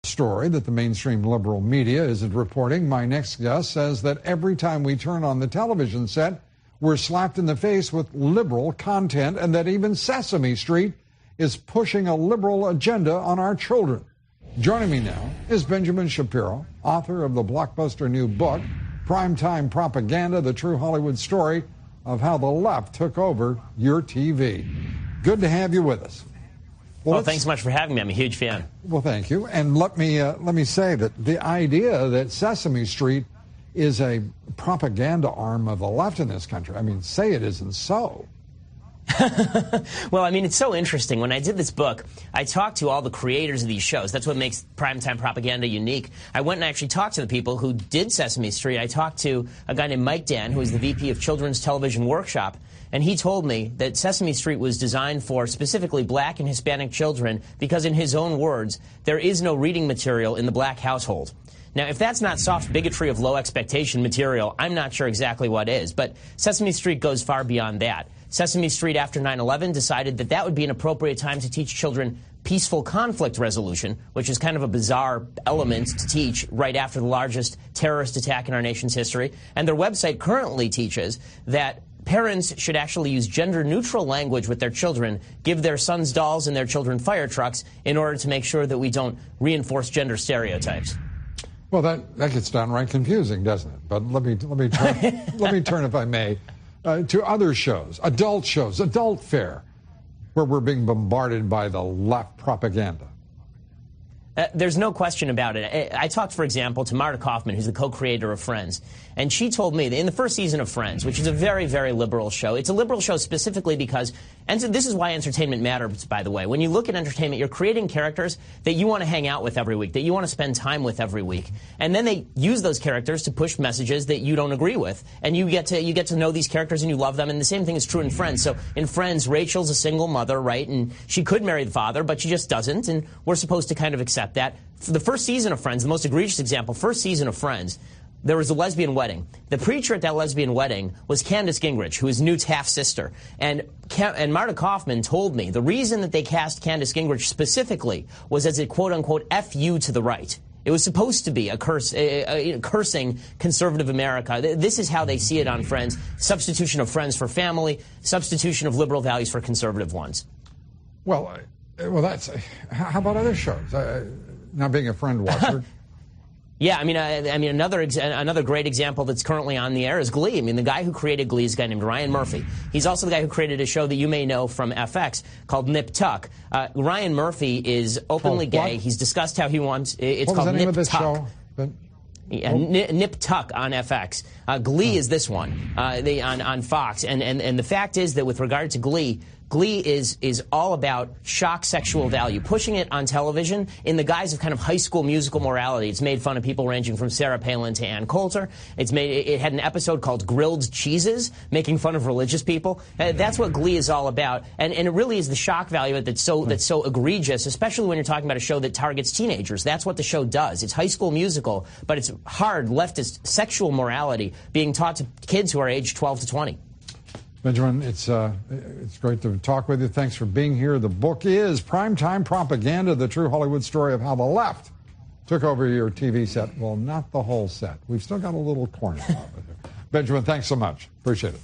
story that the mainstream liberal media isn't reporting. My next guest says that every time we turn on the television set, we're slapped in the face with liberal content, and that even Sesame Street is pushing a liberal agenda on our children. Joining me now is Benjamin Schapiro, author of the blockbuster new book, Primetime Propaganda, the true Hollywood story of how the left took over your TV. Good to have you with us. Well, thanks so much for having me. I'm a huge fan. Well, thank you. And let me say that the idea that Sesame Street is a propaganda arm of the left in this country, I mean, say it isn't so. Well, I mean, it's so interesting. When I did this book, I talked to all the creators of these shows. That's what makes Primetime Propaganda unique. I went and actually talked to the people who did Sesame Street. I talked to a guy named Mike Dan, who is the VP of Children's Television Workshop, and he told me that Sesame Street was designed for specifically black and Hispanic children because, in his own words, there is no reading material in the black household. Now, if that's not soft bigotry of low expectation material, I'm not sure exactly what is. But Sesame Street goes far beyond that. Sesame Street, after 9/11, decided that that would be an appropriate time to teach children peaceful conflict resolution, which is kind of a bizarre element to teach right after the largest terrorist attack in our nation's history. And their website currently teaches that parents should actually use gender-neutral language with their children, give their sons dolls and their children fire trucks in order to make sure that we don't reinforce gender stereotypes. Well, that gets downright confusing, doesn't it? But let me turn, let me turn, if I may, to other shows, adult fare, where we're being bombarded by the left propaganda. There's no question about it. I talked, for example, to Marta Kaufman, who's the co-creator of Friends, and she told me that in the first season of Friends, which is a very, very liberal show, it's a liberal show specifically because, and this is why entertainment matters, by the way. When you look at entertainment, you're creating characters that you want to hang out with every week, that you want to spend time with every week. And then they use those characters to push messages that you don't agree with. And you get to know these characters and you love them. And the same thing is true in Friends. So in Friends, Rachel's a single mother, right? And she could marry the father, but she just doesn't. And we're supposed to kind of accept that. For the first season of Friends, the most egregious example, first season of Friends, there was a lesbian wedding. The preacher at that lesbian wedding was Candace Gingrich, who is Newt's half-sister. And Marta Kaufman told me the reason that they cast Candace Gingrich specifically was as a quote-unquote F-U to the right. It was supposed to be a cursing conservative America. This is how they see it on Friends. Substitution of friends for family, substitution of liberal values for conservative ones. Well, that's, how about other shows? Not being a friend watcher. Yeah, I mean, another great example that's currently on the air is Glee. I mean, the guy who created Glee is a guy named Ryan Murphy. He's also the guy who created a show that you may know from FX called Nip Tuck. Ryan Murphy is openly gay. He's discussed how he wants. It's called Nip Tuck. Yeah, Nip Tuck on FX. Glee is this one on Fox. And the fact is that with regard to Glee is all about shock sexual value, pushing it on television in the guise of kind of high school musical morality. It's made fun of people ranging from Sarah Palin to Ann Coulter. It had an episode called Grilled Cheeses, making fun of religious people. That's what Glee is all about, and it really is the shock value that's so egregious, especially when you're talking about a show that targets teenagers. That's what the show does. It's High School Musical, but it's hard leftist sexual morality being taught to kids who are aged 12 to 20. Benjamin, it's great to talk with you. Thanks for being here. The book is Primetime Propaganda, the true Hollywood story of how the left took over your TV set. Well, not the whole set. We've still got a little corner of it. Benjamin, thanks so much. Appreciate it.